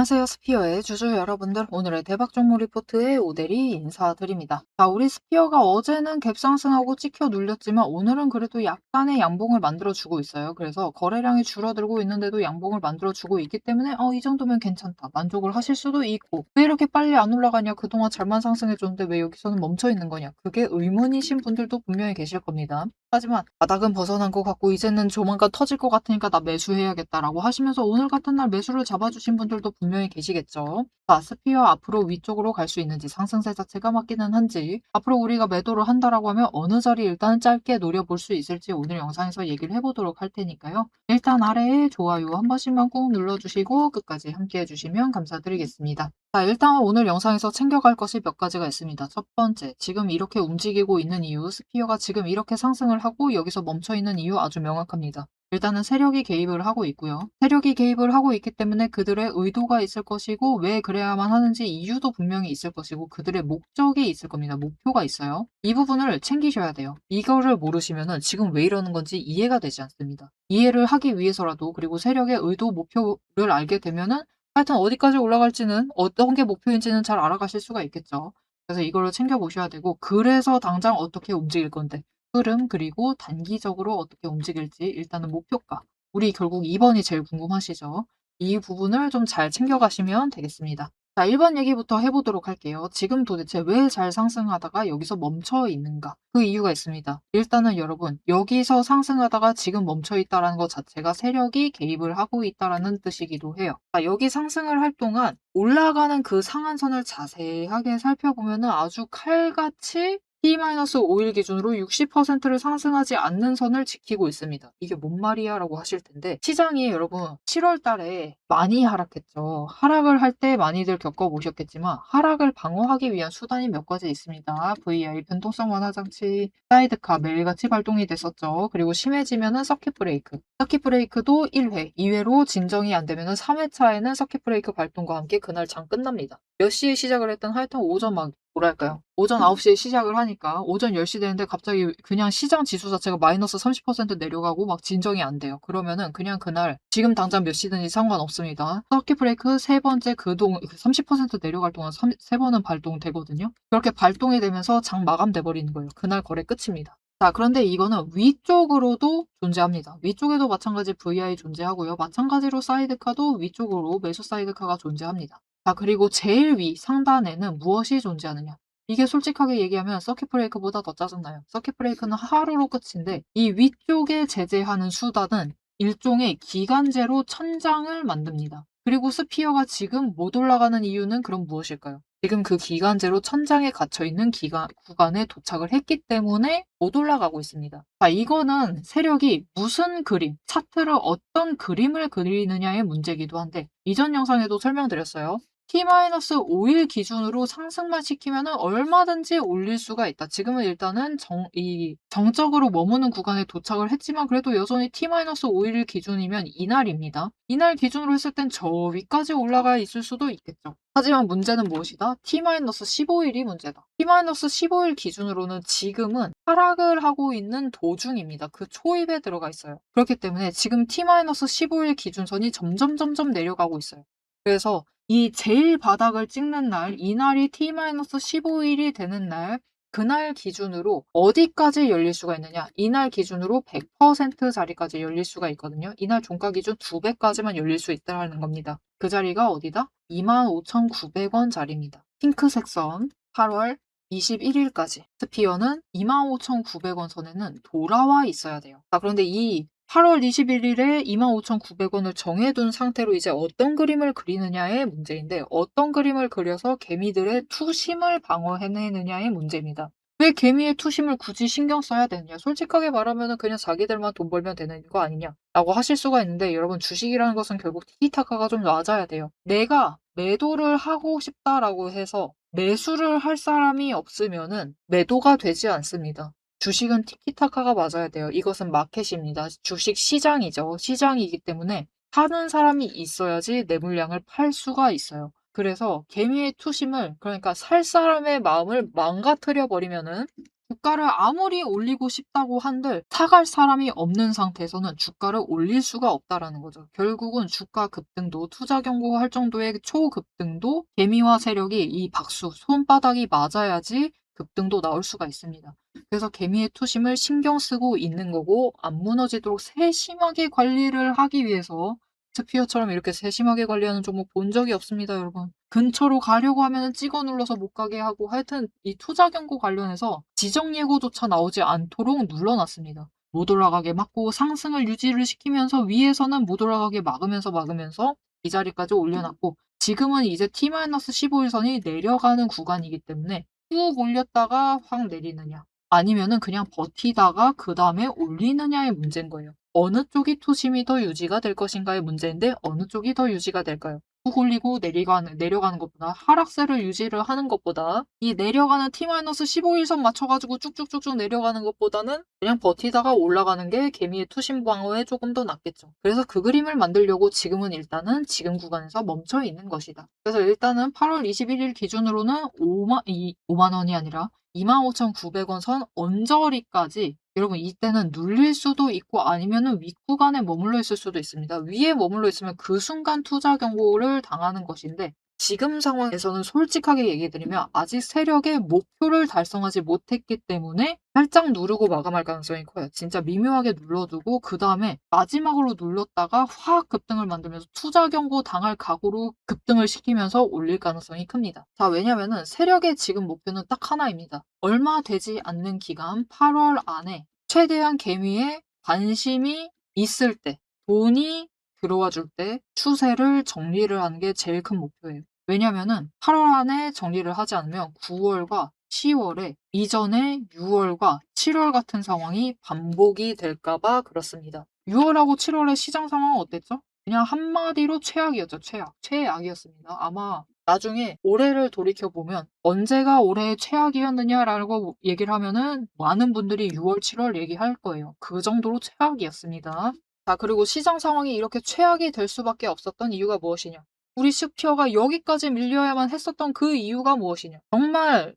안녕하세요. 스피어의 주주 여러분들. 오늘의 대박 종목 리포트의 오대리 인사드립니다. 자, 우리 스피어가 어제는 갭상승하고 찍혀 눌렸지만 오늘은 그래도 약간의 양봉을 만들어주고 있어요. 그래서 거래량이 줄어들고 있는데도 양봉을 만들어주고 있기 때문에 이 정도면 괜찮다. 만족을 하실 수도 있고, 왜 이렇게 빨리 안 올라가냐? 그동안 잘만 상승해줬는데 왜 여기서는 멈춰 있는 거냐? 그게 의문이신 분들도 분명히 계실 겁니다. 하지만 바닥은 벗어난 것 같고 이제는 조만간 터질 것 같으니까 나 매수해야겠다라고 하시면서 오늘 같은 날 매수를 잡아주신 분들도 분명히 계시겠죠. 자, 스피어 앞으로 위쪽으로 갈 수 있는지, 상승세 자체가 맞기는 한지, 앞으로 우리가 매도를 한다라고 하면 어느 자리 일단 짧게 노려볼 수 있을지 오늘 영상에서 얘기를 해보도록 할 테니까요. 일단 아래에 좋아요 한 번씩만 꾹 눌러주시고 끝까지 함께 해주시면 감사드리겠습니다. 자, 일단 오늘 영상에서 챙겨갈 것이 몇 가지가 있습니다. 첫 번째, 지금 이렇게 움직이고 있는 이유, 스피어가 지금 이렇게 상승을 하고 여기서 멈춰 있는 이유 아주 명확합니다. 일단은 세력이 개입을 하고 있고요. 세력이 개입을 하고 있기 때문에 그들의 의도가 있을 것이고 왜 그래야만 하는지 이유도 분명히 있을 것이고 그들의 목적이 있을 겁니다. 목표가 있어요. 이 부분을 챙기셔야 돼요. 이거를 모르시면은 지금 왜 이러는 건지 이해가 되지 않습니다. 이해를 하기 위해서라도, 그리고 세력의 의도, 목표를 알게 되면은 하여튼 어디까지 올라갈지는, 어떤 게 목표인지는 잘 알아가실 수가 있겠죠. 그래서 이거를 챙겨보셔야 되고, 그래서 당장 어떻게 움직일 건데, 흐름, 그리고 단기적으로 어떻게 움직일지 일단은 목표가. 우리 결국 2번이 제일 궁금하시죠? 이 부분을 좀 잘 챙겨가시면 되겠습니다. 자, 1번 얘기부터 해보도록 할게요. 지금 도대체 왜 잘 상승하다가 여기서 멈춰 있는가? 그 이유가 있습니다. 일단은 여러분, 여기서 상승하다가 지금 멈춰 있다는 것 자체가 세력이 개입을 하고 있다는 뜻이기도 해요. 자, 여기 상승을 할 동안 올라가는 그 상한선을 자세하게 살펴보면 아주 칼같이 T-5일 기준으로 60%를 상승하지 않는 선을 지키고 있습니다. 이게 뭔 말이야? 라고 하실 텐데, 시장이 여러분 7월 달에 많이 하락했죠. 하락을 할 때 많이들 겪어보셨겠지만 하락을 방어하기 위한 수단이 몇 가지 있습니다. VI, 변동성 완화 장치, 사이드카 매일같이 발동이 됐었죠. 그리고 심해지면은 서킷 브레이크. 서킷 브레이크도 1회, 2회로 진정이 안 되면은 3회차에는 서킷 브레이크 발동과 함께 그날 장 끝납니다. 몇 시에 시작을 했든 하여튼 오전 막 뭐랄까요. 오전 9시에 시작을 하니까 오전 10시 되는데 갑자기 그냥 시장 지수 자체가 마이너스 30% 내려가고 막 진정이 안 돼요. 그러면은 그냥 그날 지금 당장 몇 시든지 상관없습니다. 서킷 브레이크 세 번째 그동 30% 내려갈 동안 세 번은 발동되거든요. 그렇게 발동이 되면서 장 마감돼 버리는 거예요. 그날 거래 끝입니다. 자, 그런데 이거는 위쪽으로도 존재합니다. 위쪽에도 마찬가지 VI 존재하고요. 마찬가지로 사이드카도 위쪽으로 매수 사이드카가 존재합니다. 자, 그리고 제일 위 상단에는 무엇이 존재하느냐? 이게 솔직하게 얘기하면 서킷 브레이크보다 더 짜증나요. 서킷 브레이크는 하루로 끝인데 이 위쪽에 제재하는 수단은 일종의 기간제로 천장을 만듭니다. 그리고 스피어가 지금 못 올라가는 이유는 그럼 무엇일까요? 지금 그 기간제로 천장에 갇혀있는 구간에 도착을 했기 때문에 못 올라가고 있습니다. 자, 이거는 세력이 무슨 그림, 차트를 어떤 그림을 그리느냐의 문제이기도 한데 이전 영상에도 설명드렸어요. T-5일 기준으로 상승만 시키면 얼마든지 올릴 수가 있다. 지금은 일단은 정적으로 머무는 구간에 도착을 했지만 그래도 여전히 T-5일 기준이면 이날입니다. 이날 기준으로 했을 땐 저 위까지 올라가 있을 수도 있겠죠. 하지만 문제는 무엇이다? T-15일이 문제다. T-15일 기준으로는 지금은 하락을 하고 있는 도중입니다. 그 초입에 들어가 있어요. 그렇기 때문에 지금 T-15일 기준선이 점점 내려가고 있어요. 그래서 이 제일 바닥을 찍는 날, 이날이 T-15일이 되는 날, 그날 기준으로 어디까지 열릴 수가 있느냐? 이날 기준으로 100% 자리까지 열릴 수가 있거든요. 이날 종가 기준 2배까지만 열릴 수 있다는 겁니다. 그 자리가 어디다? 25,900원 자리입니다. 핑크색 선, 8월 21일까지. 스피어는 25,900원 선에는 돌아와 있어야 돼요. 자, 그런데 이 8월 21일에 25,900원을 정해둔 상태로 이제 어떤 그림을 그리느냐의 문제인데, 어떤 그림을 그려서 개미들의 투심을 방어해내느냐의 문제입니다. 왜 개미의 투심을 굳이 신경 써야 되느냐? 솔직하게 말하면 그냥 자기들만 돈 벌면 되는 거 아니냐? 라고 하실 수가 있는데, 여러분 주식이라는 것은 결국 티키타카가 좀 맞아야 돼요. 내가 매도를 하고 싶다라고 해서 매수를 할 사람이 없으면은 매도가 되지 않습니다. 주식은 티키타카가 맞아야 돼요. 이것은 마켓입니다. 주식 시장이죠. 시장이기 때문에 사는 사람이 있어야지 내 물량을 팔 수가 있어요. 그래서 개미의 투심을, 그러니까 살 사람의 마음을 망가뜨려 버리면은 주가를 아무리 올리고 싶다고 한들 사갈 사람이 없는 상태에서는 주가를 올릴 수가 없다라는 거죠. 결국은 주가 급등도 투자 경고할 정도의 초급등도 개미와 세력이 이 박수 손바닥이 맞아야지 급등도 나올 수가 있습니다. 그래서 개미의 투심을 신경 쓰고 있는 거고 안 무너지도록 세심하게 관리를 하기 위해서 스피어처럼 이렇게 세심하게 관리하는 종목 본 적이 없습니다, 여러분. 근처로 가려고 하면 찍어 눌러서 못 가게 하고 하여튼 이 투자 경고 관련해서 지정 예고조차 나오지 않도록 눌러놨습니다. 못 올라가게 막고 상승을 유지를 시키면서 위에서는 못 올라가게 막으면서 이 자리까지 올려놨고 지금은 이제 T-15일선이 내려가는 구간이기 때문에 쭉 올렸다가 확 내리느냐 아니면은 그냥 버티다가 그 다음에 올리느냐의 문제인 거예요. 어느 쪽이 투심이 더 유지가 될 것인가의 문제인데 어느 쪽이 더 유지가 될까요? 쭉 올리고 내려가는 것보다 하락세를 유지를 하는 것보다 이 내려가는 T-15일선 맞춰가지고 쭉쭉쭉쭉 내려가는 것보다는 그냥 버티다가 올라가는 게 개미의 투심 방어에 조금 더 낫겠죠. 그래서 그 그림을 만들려고 지금은 일단은 지금 구간에서 멈춰 있는 것이다. 그래서 일단은 8월 21일 기준으로는 5만 원이 아니라 25,900원 선 언저리까지 여러분 이때는 눌릴 수도 있고 아니면은 윗구간에 머물러 있을 수도 있습니다. 위에 머물러 있으면 그 순간 투자 경고를 당하는 것인데 지금 상황에서는 솔직하게 얘기해 드리면 아직 세력의 목표를 달성하지 못했기 때문에 살짝 누르고 마감할 가능성이 커요. 진짜 미묘하게 눌러두고 그다음에 마지막으로 눌렀다가 확 급등을 만들면서 투자 경고 당할 각오로 급등을 시키면서 올릴 가능성이 큽니다. 자, 왜냐면은 세력의 지금 목표는 딱 하나입니다. 얼마 되지 않는 기간 8월 안에 최대한 개미에 관심이 있을 때 돈이 들어와 줄 때 추세를 정리를 하는 게 제일 큰 목표예요. 왜냐면은 8월 안에 정리를 하지 않으면 9월과 10월에 이전에 6월과 7월 같은 상황이 반복이 될까봐 그렇습니다. 6월하고 7월의 시장 상황은 어땠죠? 그냥 한마디로 최악이었죠. 최악이었습니다. 아마 나중에 올해를 돌이켜보면 언제가 올해의 최악이었느냐라고 얘기를 하면은 많은 분들이 6월, 7월 얘기할 거예요. 그 정도로 최악이었습니다. 자, 그리고 시장 상황이 이렇게 최악이 될 수밖에 없었던 이유가 무엇이냐? 우리 슈피어가 여기까지 밀려야만 했었던 그 이유가 무엇이냐?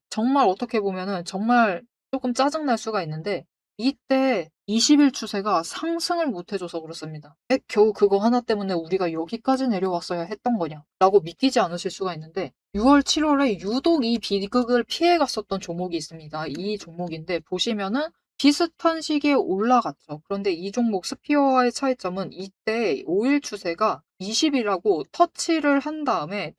정말 어떻게 보면은 정말 조금 짜증날 수가 있는데 이때 20일 추세가 상승을 못 해줘서 그렇습니다. 겨우 그거 하나 때문에 우리가 여기까지 내려왔어야 했던 거냐? 라고 믿기지 않으실 수가 있는데 6월, 7월에 유독 이 비극을 피해갔었던 종목이 있습니다. 이 종목인데 보시면은 비슷한 시기에 올라갔죠. 그런데 이 종목 스피어와의 차이점은 이때 5일 추세가 20이라고 터치를 한 다음에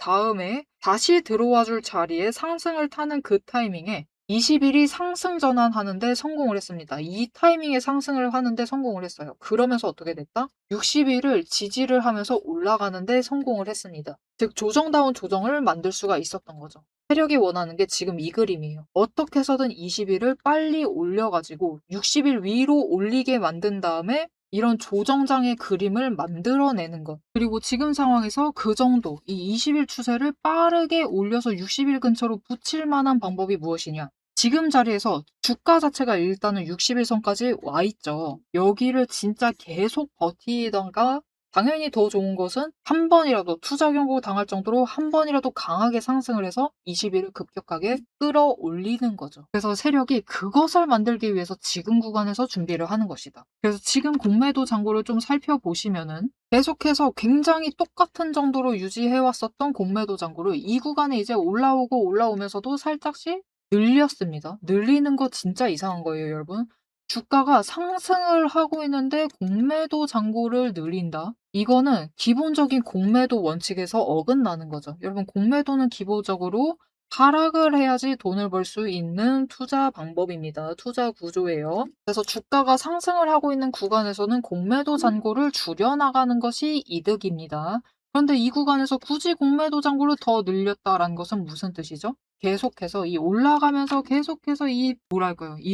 다시 들어와 줄 자리에 상승을 타는 그 타이밍에 20일이 상승 전환하는데 성공을 했습니다. 이 타이밍에 상승을 하는데 성공을 했어요. 그러면서 어떻게 됐다? 60일을 지지를 하면서 올라가는데 성공을 했습니다. 즉 조정다운 조정을 만들 수가 있었던 거죠. 세력이 원하는 게 지금 이 그림이에요. 어떻게 해서든 20일을 빨리 올려가지고 60일 위로 올리게 만든 다음에 이런 조정장의 그림을 만들어내는 것. 그리고 지금 상황에서 그 정도, 이 20일 추세를 빠르게 올려서 60일 근처로 붙일 만한 방법이 무엇이냐? 지금 자리에서 주가 자체가 일단은 60일 선까지 와 있죠. 여기를 진짜 계속 버티던가 당연히 더 좋은 것은 한 번이라도 투자 경고 당할 정도로 한 번이라도 강하게 상승을 해서 20일을 급격하게 끌어올리는 거죠. 그래서 세력이 그것을 만들기 위해서 지금 구간에서 준비를 하는 것이다. 그래서 지금 공매도 잔고를 좀 살펴보시면은 계속해서 굉장히 똑같은 정도로 유지해왔었던 공매도 잔고를 이 구간에 이제 올라오면서도 살짝씩 늘렸습니다. 늘리는 거 진짜 이상한 거예요, 여러분. 주가가 상승을 하고 있는데 공매도 잔고를 늘린다? 이거는 기본적인 공매도 원칙에서 어긋나는 거죠. 여러분, 공매도는 기본적으로 하락을 해야지 돈을 벌 수 있는 투자 방법입니다. 투자 구조예요. 그래서 주가가 상승을 하고 있는 구간에서는 공매도 잔고를 줄여나가는 것이 이득입니다. 그런데 이 구간에서 굳이 공매도 잔고를 더 늘렸다라는 것은 무슨 뜻이죠? 계속해서 이 올라가면서 계속해서 이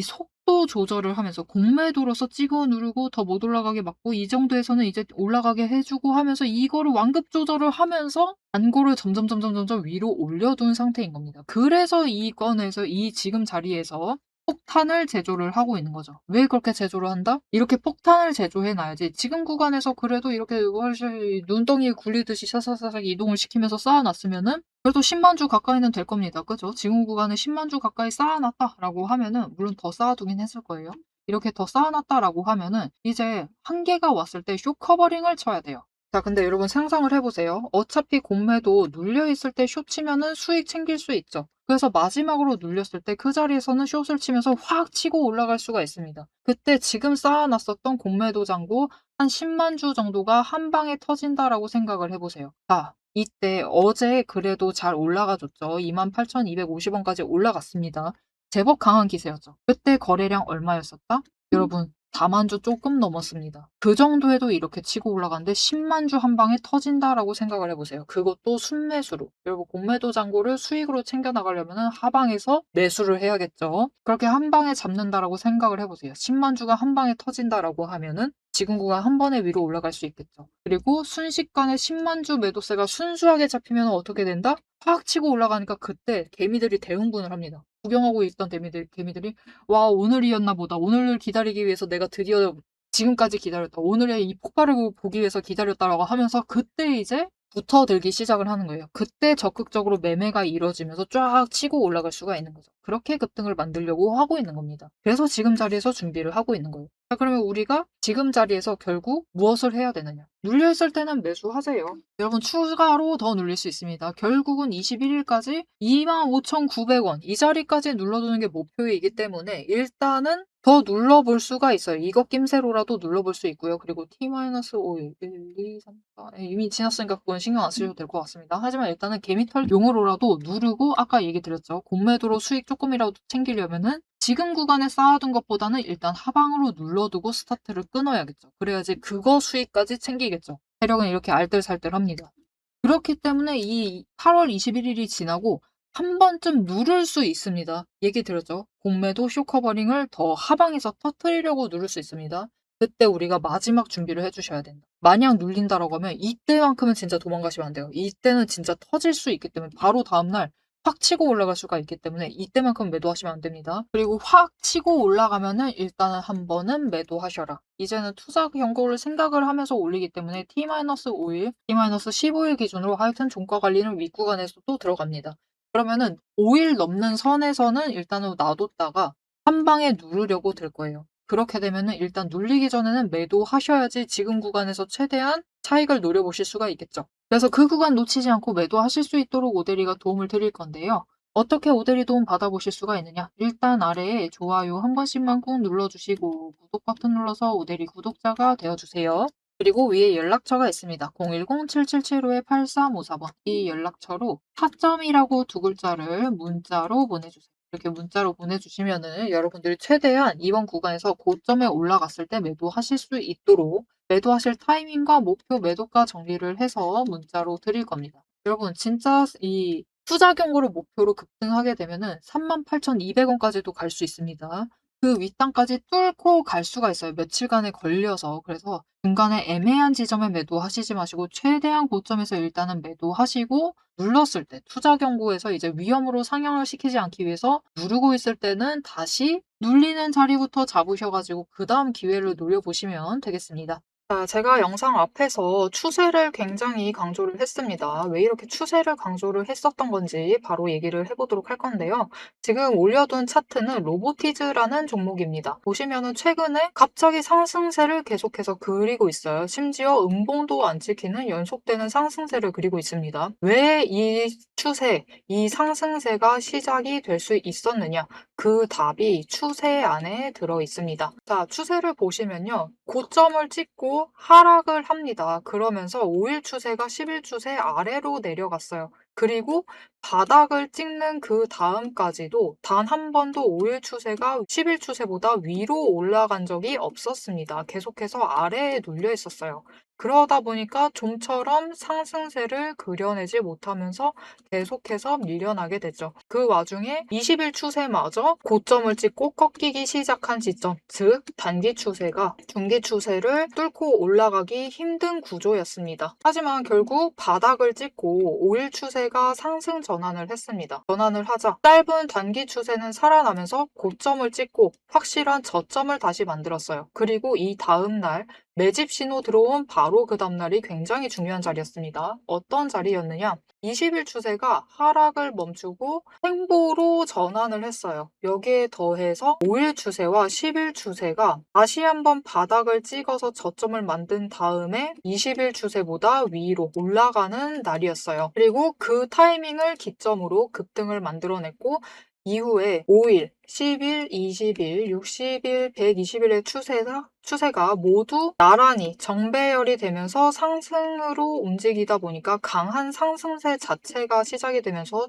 속도 조절을 하면서 공매도로서 찍어 누르고 더 못 올라가게 막고 이 정도에서는 이제 올라가게 해주고 하면서 이거를 완급 조절을 하면서 잔고를 점점 위로 올려둔 상태인 겁니다. 그래서 이 건에서 이 지금 자리에서 폭탄을 제조를 하고 있는 거죠. 왜 그렇게 제조를 한다? 이렇게 폭탄을 제조해 놔야지 지금 구간에서 그래도 이렇게 훨씬 눈덩이 굴리듯이 사사사삭 이동을 시키면서 쌓아 놨으면은 그래도 10만 주 가까이는 될 겁니다. 그죠? 지금 구간에 10만 주 가까이 쌓아 놨다라고 하면은 물론 더 쌓아 두긴 했을 거예요. 이렇게 더 쌓아 놨다라고 하면은 이제 한계가 왔을 때 쇼 커버링을 쳐야 돼요. 자, 근데 여러분 상상을 해 보세요. 어차피 공매도 눌려 있을 때 숏 치면은 수익 챙길 수 있죠. 그래서 마지막으로 눌렸을 때 그 자리에서는 숏을 치면서 확 치고 올라갈 수가 있습니다. 그때 지금 쌓아 놨었던 공매도 잔고 한 10만 주 정도가 한 방에 터진다라고 생각을 해 보세요. 자, 이때 어제 그래도 잘 올라가 줬죠. 28,250 원까지 올라갔습니다. 제법 강한 기세였죠. 그때 거래량 얼마였었다? 여러분 4만 주 조금 넘었습니다. 그 정도에도 이렇게 치고 올라가는데 10만 주 한 방에 터진다라고 생각을 해보세요. 그것도 순매수로. 여러분 공매도 잔고를 수익으로 챙겨 나가려면 하방에서 매수를 해야겠죠. 그렇게 한 방에 잡는다라고 생각을 해보세요. 10만 주가 한 방에 터진다라고 하면은 지금 구간 한 번에 위로 올라갈 수 있겠죠. 그리고 순식간에 10만 주 매도세가 순수하게 잡히면 어떻게 된다? 확 치고 올라가니까 그때 개미들이 대흥분을 합니다. 구경하고 있던 개미들이 와, 오늘이었나 보다. 오늘을 기다리기 위해서 내가 드디어 지금까지 기다렸다. 오늘의 이 폭발을 보기 위해서 기다렸다라고 하면서 그때 이제 붙어들기 시작을 하는 거예요. 그때 적극적으로 매매가 이루어지면서 쫙 치고 올라갈 수가 있는 거죠. 그렇게 급등을 만들려고 하고 있는 겁니다. 그래서 지금 자리에서 준비를 하고 있는 거예요. 자, 그러면 우리가 지금 자리에서 결국 무엇을 해야 되느냐? 눌려있을 때는 매수하세요. 여러분 추가로 더 눌릴 수 있습니다. 결국은 21일까지 25,900원 이 자리까지 눌러두는 게 목표이기 때문에 일단은 더 눌러볼 수가 있어요. 이거 낌새로라도 눌러볼 수 있고요. 그리고 T-5, 1, 2, 3, 4 이미 지났으니까 그건 신경 안 쓰셔도 될 것 같습니다. 하지만 일단은 개미털 용어로라도 누르고 아까 얘기 드렸죠. 공매도로 수익 조금이라도 챙기려면은 지금 구간에 쌓아둔 것보다는 일단 하방으로 눌러두고 스타트를 끊어야겠죠. 그래야지 그거 수익까지 챙기겠죠. 세력은 이렇게 알뜰살뜰합니다. 그렇기 때문에 이 8월 21일이 지나고 한 번쯤 누를 수 있습니다. 얘기 드렸죠. 공매도 쇼커버링을 더 하방에서 터뜨리려고 누를 수 있습니다. 그때 우리가 마지막 준비를 해주셔야 된다. 만약 눌린다라고 하면 이때만큼은 진짜 도망가시면 안 돼요. 이때는 진짜 터질 수 있기 때문에 바로 다음날 확 치고 올라갈 수가 있기 때문에 이때만큼 매도하시면 안 됩니다. 그리고 확 치고 올라가면은 일단은 한 번은 매도하셔라. 이제는 투자 경고를 생각을 하면서 올리기 때문에 T-5일, T-15일 기준으로 하여튼 종가 관리는 윗구간에서도 들어갑니다. 그러면은 5일 넘는 선에서는 일단은 놔뒀다가 한 방에 누르려고 들 거예요. 그렇게 되면은 일단 눌리기 전에는 매도하셔야지 지금 구간에서 최대한 차익을 노려보실 수가 있겠죠. 그래서 그 구간 놓치지 않고 매도하실 수 있도록 오데리가 도움을 드릴 건데요. 어떻게 오데리 도움 받아보실 수가 있느냐? 일단 아래에 좋아요 한 번씩만 꾹 눌러주시고 구독 버튼 눌러서 오데리 구독자가 되어주세요. 그리고 위에 연락처가 있습니다. 010-7775-8354번 이 연락처로 타점이라고 두 글자를 문자로 보내주세요. 이렇게 문자로 보내주시면은 여러분들이 최대한 이번 구간에서 고점에 올라갔을 때 매도하실 수 있도록 매도하실 타이밍과 목표 매도가 정리를 해서 문자로 드릴 겁니다. 여러분 진짜 이 투자 경고를 목표로 급등하게 되면은 38,200원까지도 갈 수 있습니다. 그 윗단까지 뚫고 갈 수가 있어요. 며칠간에 걸려서. 그래서 중간에 애매한 지점에 매도하시지 마시고 최대한 고점에서 일단은 매도하시고 눌렀을 때 투자 경고에서 이제 위험으로 상향을 시키지 않기 위해서 누르고 있을 때는 다시 눌리는 자리부터 잡으셔 가지고 그다음 기회를 노려보시면 되겠습니다. 자, 제가 영상 앞에서 추세를 굉장히 강조를 했습니다. 왜 이렇게 추세를 강조를 했었던 건지 바로 얘기를 해보도록 할 건데요. 지금 올려둔 차트는 로보티즈라는 종목입니다. 보시면은 최근에 갑자기 상승세를 계속해서 그리고 있어요. 심지어 음봉도 안 찍히는 연속되는 상승세를 그리고 있습니다. 왜 이 추세, 이 상승세가 시작이 될 수 있었느냐? 그 답이 추세 안에 들어 있습니다. 자, 추세를 보시면요. 고점을 찍고 하락을 합니다. 그러면서 5일 추세가 10일 추세 아래로 내려갔어요. 그리고 바닥을 찍는 그 다음까지도 단 한 번도 5일 추세가 10일 추세보다 위로 올라간 적이 없었습니다. 계속해서 아래에 눌려 있었어요. 그러다 보니까 좀처럼 상승세를 그려내지 못하면서 계속해서 밀려나게 되죠. 그 와중에 20일 추세마저 고점을 찍고 꺾이기 시작한 지점, 즉 단기 추세가 중기 추세를 뚫고 올라가기 힘든 구조였습니다. 하지만 결국 바닥을 찍고 5일 추세가 상승 전환을 했습니다. 전환을 하자 짧은 단기 추세는 살아나면서 고점을 찍고 확실한 저점을 다시 만들었어요. 그리고 이 다음날 매집 신호 들어온 바로 그 다음날이 굉장히 중요한 자리였습니다. 어떤 자리였느냐? 20일 추세가 하락을 멈추고 횡보로 전환을 했어요. 여기에 더해서 5일 추세와 10일 추세가 다시 한번 바닥을 찍어서 저점을 만든 다음에 20일 추세보다 위로 올라가는 날이었어요. 그리고 그 타이밍을 기점으로 급등을 만들어냈고 이후에 5일, 10일, 20일, 60일, 120일의 추세가 모두 나란히 정배열이 되면서 상승으로 움직이다 보니까 강한 상승세 자체가 시작이 되면서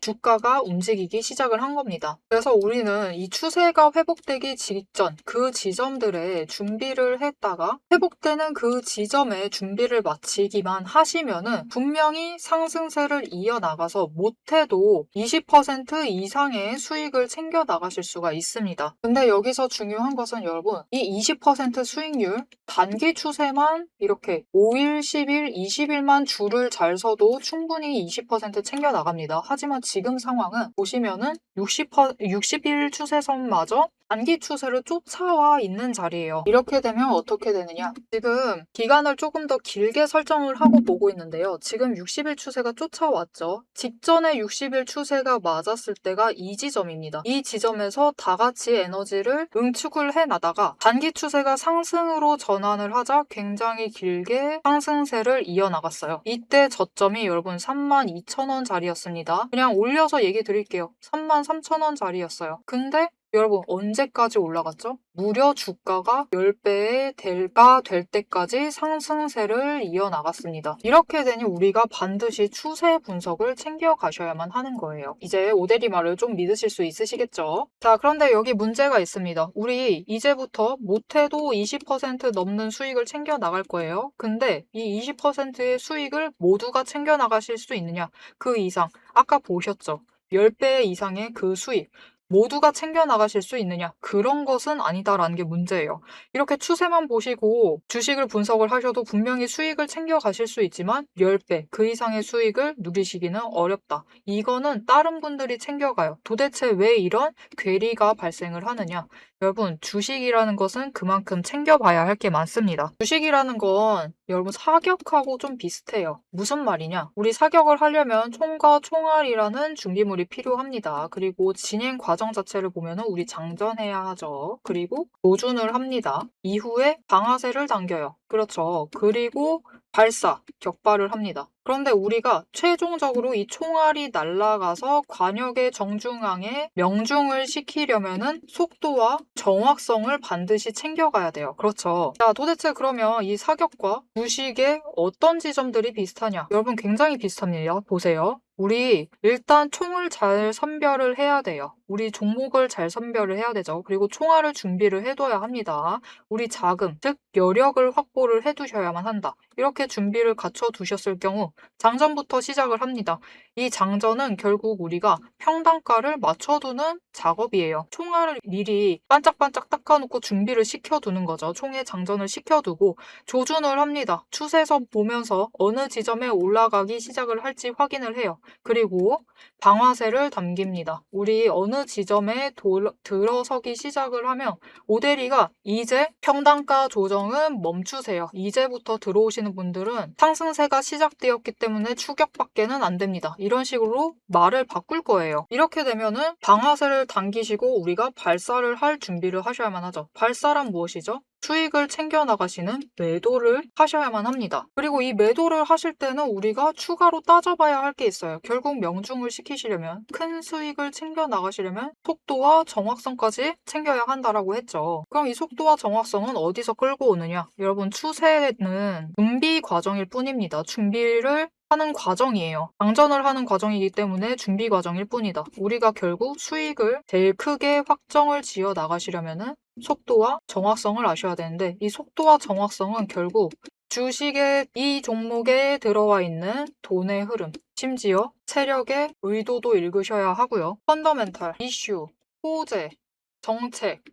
주가가 움직이기 시작을 한 겁니다. 그래서 우리는 이 추세가 회복되기 직전 그 지점들에 준비를 했다가 회복되는 그 지점에 준비를 마치기만 하시면은 분명히 상승세를 이어나가서 못해도 20% 이상의 수익을 챙겨 나가실 수가 있습니다. 근데 여기서 중요한 것은 여러분, 이 20% 수익률 단기 추세만 이렇게 5일, 10일, 20일만 줄을 잘 서도 충분히 20% 챙겨 나갑니다. 하지만 지금 상황은 보시면은 60일 추세선마저 단기 추세를 쫓아와 있는 자리예요. 이렇게 되면 어떻게 되느냐? 지금 기간을 조금 더 길게 설정을 하고 보고 있는데요. 지금 60일 추세가 쫓아왔죠. 직전에 60일 추세가 맞았을 때가 이 지점입니다. 이 지점에서 다 같이 에너지를 응축을 해나다가 단기 추세가 상승으로 전환을 하자 굉장히 길게 상승세를 이어나갔어요. 이때 저점이 여러분 32,000원 자리였습니다. 그냥 올려서 얘기 드릴게요. 33,000원 자리였어요. 근데 여러분 언제까지 올라갔죠? 무려 주가가 10배의 대가 될 때까지 상승세를 이어나갔습니다. 이렇게 되니 우리가 반드시 추세 분석을 챙겨가셔야만 하는 거예요. 이제 오대리 말을 좀 믿으실 수 있으시겠죠? 자, 그런데 여기 문제가 있습니다. 우리 이제부터 못해도 20% 넘는 수익을 챙겨 나갈 거예요. 근데 이 20%의 수익을 모두가 챙겨 나가실 수 있느냐? 그 이상 아까 보셨죠? 10배 이상의 그 수익 모두가 챙겨 나가실 수 있느냐? 그런 것은 아니다라는 게 문제예요. 이렇게 추세만 보시고 주식을 분석을 하셔도 분명히 수익을 챙겨 가실 수 있지만 10배, 그 이상의 수익을 누리시기는 어렵다. 이거는 다른 분들이 챙겨가요. 도대체 왜 이런 괴리가 발생을 하느냐? 여러분, 주식이라는 것은 그만큼 챙겨봐야 할 게 많습니다. 주식이라는 건 여러분 사격하고 좀 비슷해요. 무슨 말이냐? 우리 사격을 하려면 총과 총알이라는 준비물이 필요합니다. 그리고 진행 과정 자체를 보면 우리 장전해야 하죠. 그리고 조준을 합니다. 이후에 방아쇠를 당겨요. 그렇죠. 그리고 발사, 격발을 합니다. 그런데 우리가 최종적으로 이 총알이 날아가서 관역의 정중앙에 명중을 시키려면은 속도와 정확성을 반드시 챙겨가야 돼요. 그렇죠. 자, 도대체 그러면 이 사격과 주식의 어떤 지점들이 비슷하냐? 여러분 굉장히 비슷합니다. 보세요. 우리 일단 총을 잘 선별을 해야 돼요. 우리 종목을 잘 선별을 해야 되죠. 그리고 총알을 준비를 해둬야 합니다. 우리 자금, 즉 여력을 확보를 해두셔야만 한다. 이렇게 준비를 갖춰 두셨을 경우 장전부터 시작을 합니다. 이 장전은 결국 우리가 평단가를 맞춰두는 작업이에요. 총알을 미리 반짝반짝 닦아놓고 준비를 시켜두는 거죠. 총에 장전을 시켜두고 조준을 합니다. 추세선 보면서 어느 지점에 올라가기 시작을 할지 확인을 해요. 그리고 방아쇠를 당깁니다. 우리 어느 지점에 들어서기 시작을 하면 오대리가 이제 평단가 조정은 멈추세요. 이제부터 들어오시는 분들은 상승세가 시작되었기 때문에 추격밖에는 안 됩니다. 이런 식으로 말을 바꿀 거예요. 이렇게 되면은 방아쇠를 당기시고 우리가 발사를 할 준비를 하셔야만 하죠. 발사란 무엇이죠? 수익을 챙겨 나가시는 매도를 하셔야만 합니다. 그리고 이 매도를 하실 때는 우리가 추가로 따져봐야 할 게 있어요. 결국 명중을 시키시려면 큰 수익을 챙겨 나가시려면 속도와 정확성까지 챙겨야 한다라고 했죠. 그럼 이 속도와 정확성은 어디서 끌고 오느냐? 여러분 추세는 준비 과정일 뿐입니다. 준비를 하는 과정이에요. 장전을 하는 과정이기 때문에 준비 과정일 뿐이다. 우리가 결국 수익을 제일 크게 확정을 지어 나가시려면은 속도와 정확성을 아셔야 되는데 이 속도와 정확성은 결국 주식의 이 종목에 들어와 있는 돈의 흐름, 심지어 세력의 의도도 읽으셔야 하고요. 펀더멘탈, 이슈, 호재, 정책,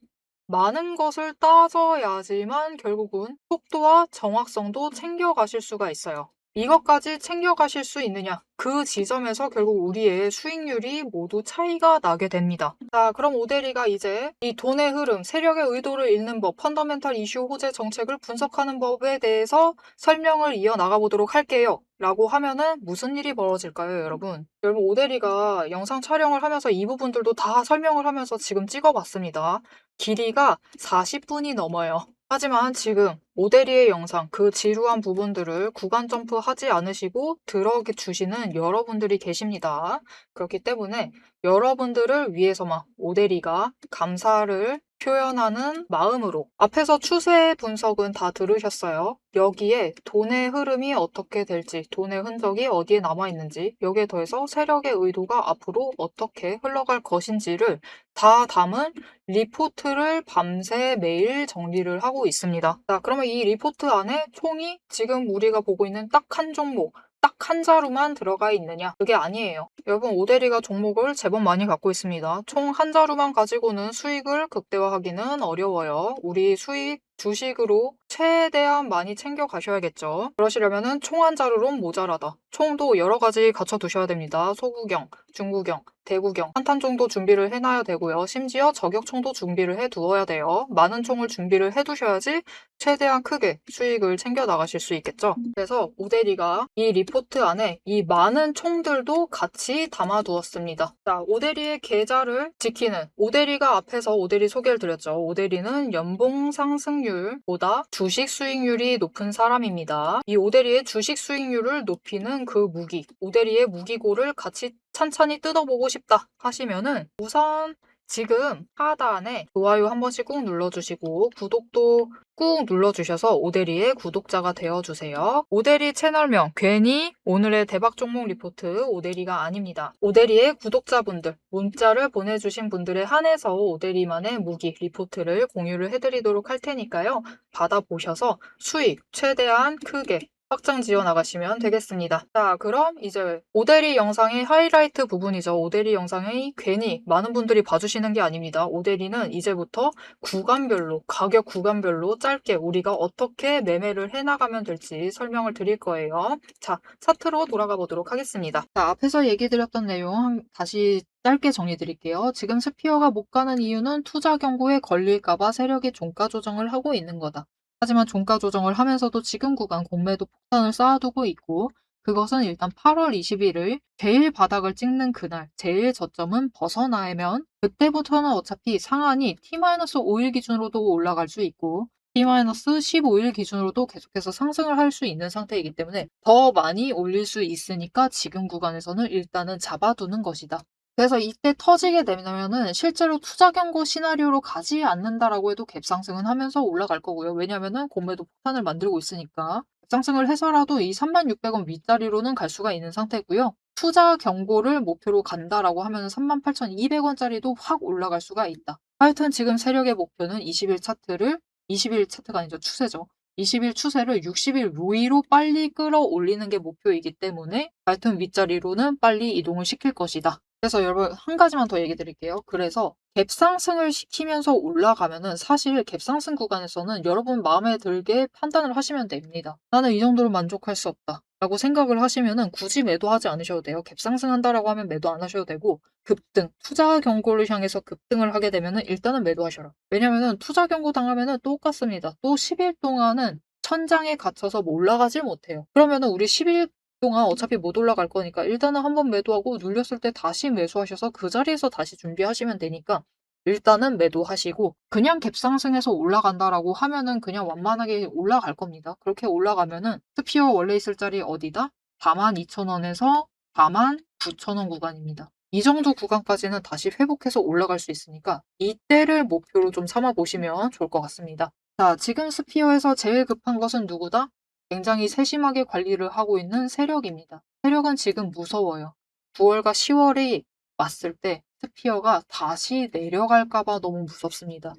많은 것을 따져야지만 결국은 속도와 정확성도 챙겨가실 수가 있어요. 이것까지 챙겨가실 수 있느냐? 그 지점에서 결국 우리의 수익률이 모두 차이가 나게 됩니다. 자, 그럼 오대리가 이제 이 돈의 흐름, 세력의 의도를 읽는 법, 펀더멘탈 이슈 호재 정책을 분석하는 법에 대해서 설명을 이어나가 보도록 할게요. 라고 하면은 무슨 일이 벌어질까요, 여러분? 여러분, 오대리가 영상 촬영을 하면서 이 부분들도 다 설명을 하면서 지금 찍어봤습니다. 길이가 40분이 넘어요. 하지만 지금 오대리의 영상, 그 지루한 부분들을 구간 점프하지 않으시고 들어주시는 여러분들이 계십니다. 그렇기 때문에 여러분들을 위해서만 오대리가 감사를 표현하는 마음으로 앞에서 추세 분석은 다 들으셨어요. 여기에 돈의 흐름이 어떻게 될지, 돈의 흔적이 어디에 남아있는지, 여기에 더해서 세력의 의도가 앞으로 어떻게 흘러갈 것인지를 다 담은 리포트를 밤새 매일 정리를 하고 있습니다. 자, 그러면 이 리포트 안에 총이 지금 우리가 보고 있는 딱 한 종목, 딱 한 자루만 들어가 있느냐? 그게 아니에요. 여러분, 오대리가 종목을 제법 많이 갖고 있습니다. 총 한 자루만 가지고는 수익을 극대화하기는 어려워요. 우리 수익 주식으로 최대한 많이 챙겨 가셔야겠죠. 그러시려면은 총 한 자루론 모자라다. 총도 여러 가지 갖춰 두셔야 됩니다. 소구경, 중구경, 대구경, 한탄 정도 준비를 해놔야 되고요. 심지어 저격총도 준비를 해 두어야 돼요. 많은 총을 준비를 해 두셔야지 최대한 크게 수익을 챙겨 나가실 수 있겠죠. 그래서 오대리가 이 리포트 안에 이 많은 총들도 같이 담아 두었습니다. 자, 오대리의 계좌를 지키는 오대리가 앞에서 오대리 소개를 드렸죠. 오대리는 연봉 상승률보다 주식 수익률이 높은 사람입니다. 이 오대리의 주식 수익률을 높이는 그 무기, 오대리의 무기고를 같이 찬찬히 뜯어보고 싶다 하시면은 우선 지금 하단에 좋아요 한 번씩 꾹 눌러주시고 구독도 꾹 눌러주셔서 오대리의 구독자가 되어주세요. 오대리 채널명 괜히 오늘의 대박 종목 리포트 오대리가 아닙니다. 오대리의 구독자분들 문자를 보내주신 분들에 한해서 오대리만의 무기 리포트를 공유를 해드리도록 할 테니까요. 받아보셔서 수익 최대한 크게 확장 지어 나가시면 되겠습니다. 자, 그럼 이제 오대리 영상의 하이라이트 부분이죠. 오대리 영상이 괜히 많은 분들이 봐주시는 게 아닙니다. 오대리는 이제부터 구간별로, 가격 구간별로 짧게 우리가 어떻게 매매를 해나가면 될지 설명을 드릴 거예요. 자, 차트로 돌아가 보도록 하겠습니다. 자, 앞에서 얘기 드렸던 내용 다시 짧게 정리 드릴게요. 지금 스피어가 못 가는 이유는 투자 경고에 걸릴까봐 세력이 종가 조정을 하고 있는 거다. 하지만 종가 조정을 하면서도 지금 구간 공매도 폭탄을 쌓아두고 있고 그것은 일단 8월 20일을 제일 바닥을 찍는 그날 제일 저점은 벗어나면 그때부터는 어차피 상한이 T-5일 기준으로도 올라갈 수 있고 T-15일 기준으로도 계속해서 상승을 할 수 있는 상태이기 때문에 더 많이 올릴 수 있으니까 지금 구간에서는 일단은 잡아두는 것이다. 그래서 이때 터지게 되면은 실제로 투자 경고 시나리오로 가지 않는다라고 해도 갭상승은 하면서 올라갈 거고요. 왜냐면은 공매도 폭탄을 만들고 있으니까. 갭상승을 해서라도 이 36,000원 윗자리로는 갈 수가 있는 상태고요. 투자 경고를 목표로 간다라고 하면 38,200원짜리도 확 올라갈 수가 있다. 하여튼 지금 세력의 목표는 20일 차트를 20일 차트가 아니죠. 추세죠. 20일 추세를 60일 위로 빨리 끌어올리는 게 목표이기 때문에 하여튼 윗자리로는 빨리 이동을 시킬 것이다. 그래서 여러분 한 가지만 더 얘기 드릴게요. 그래서 갭상승을 시키면서 올라가면은 사실 갭상승 구간에서는 여러분 마음에 들게 판단을 하시면 됩니다. 나는 이 정도로 만족할 수 없다. 라고 생각을 하시면은 굳이 매도하지 않으셔도 돼요. 갭상승한다라고 하면 매도 안 하셔도 되고 급등, 투자 경고를 향해서 급등을 하게 되면은 일단은 매도하셔라. 왜냐면은 투자 경고 당하면은 똑같습니다. 또 10일 동안은 천장에 갇혀서 올라가질 못해요. 그러면은 우리 10일 동안 어차피 못 올라갈 거니까 일단은 한번 매도하고 눌렸을 때 다시 매수하셔서 그 자리에서 다시 준비하시면 되니까 일단은 매도하시고 그냥 갭상승해서 올라간다라고 하면은 그냥 완만하게 올라갈 겁니다. 그렇게 올라가면은 스피어 원래 있을 자리 어디다? 42,000원에서 49,000원 구간입니다. 이 정도 구간까지는 다시 회복해서 올라갈 수 있으니까 이때를 목표로 좀 삼아 보시면 좋을 것 같습니다. 자, 지금 스피어에서 제일 급한 것은 누구다? 굉장히 세심하게 관리를 하고 있는 세력입니다. 세력은 지금 무서워요. 9월과 10월이 왔을 때 스피어가 다시 내려갈까 봐 너무 무섭습니다.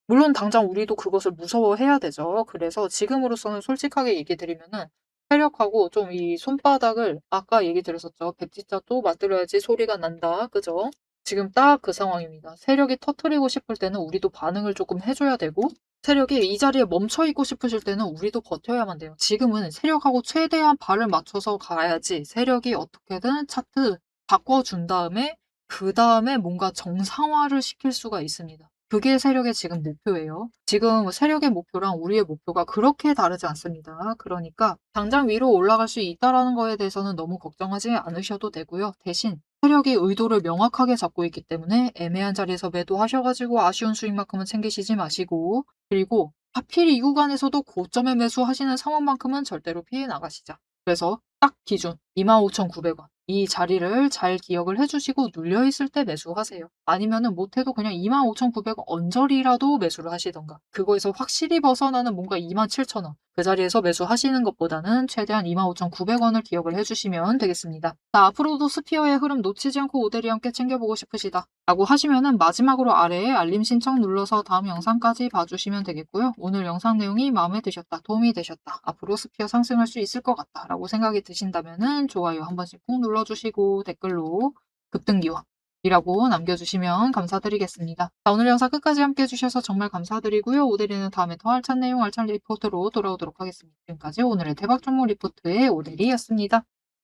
물론 당장 우리도 그것을 무서워해야 되죠. 그래서 지금으로서는 솔직하게 얘기 드리면은 세력하고 좀 이 손바닥을 아까 얘기 드렸었죠. "백지자도 맞들여야지 소리가 난다." 그죠? 지금 딱 그 상황입니다. 세력이 터뜨리고 싶을 때는 우리도 반응을 조금 해 줘야 되고 세력이 이 자리에 멈춰 있고 싶으실 때는 우리도 버텨야만 돼요. 지금은 세력하고 최대한 발을 맞춰서 가야지 세력이 어떻게든 차트 바꿔준 다음에 그다음에 뭔가 정상화를 시킬 수가 있습니다. 그게 세력의 지금 목표예요. 지금 세력의 목표랑 우리의 목표가 그렇게 다르지 않습니다. 그러니까 당장 위로 올라갈 수 있다라는 거에 대해서는 너무 걱정하지 않으셔도 되고요. 대신 세력이 의도를 명확하게 잡고 있기 때문에 애매한 자리에서 매도하셔 가지고 아쉬운 수익만큼은 챙기시지 마시고 그리고 하필 이 구간에서도 고점에 매수하시는 상황만큼은 절대로 피해 나가시자. 그래서 딱 기준 25,900원. 이 자리를 잘 기억을 해 주시고 눌려 있을 때 매수하세요. 아니면은 못해도 그냥 25,900원 언저리라도 매수를 하시든가. 그거에서 확실히 벗어나는 뭔가 27,000원. 그 자리에서 매수하시는 것보다는 최대한 25,900원을 기억을 해 주시면 되겠습니다. 자, 앞으로도 스피어의 흐름 놓치지 않고 오대리 함께 챙겨보고 싶으시다. 라고 하시면은 마지막으로 아래에 알림 신청 눌러서 다음 영상까지 봐주시면 되겠고요. 오늘 영상 내용이 마음에 드셨다, 도움이 되셨다, 앞으로 스피어 상승할 수 있을 것 같다 라고 생각이 드신다면은 좋아요 한 번씩 꼭 눌러주시고 댓글로 급등기원 이라고 남겨주시면 감사드리겠습니다. 자, 오늘 영상 끝까지 함께 해주셔서 정말 감사드리고요. 오대리는 다음에 더 알찬 내용, 알찬 리포트로 돌아오도록 하겠습니다. 지금까지 오늘의 대박 종목 리포트의 오대리였습니다.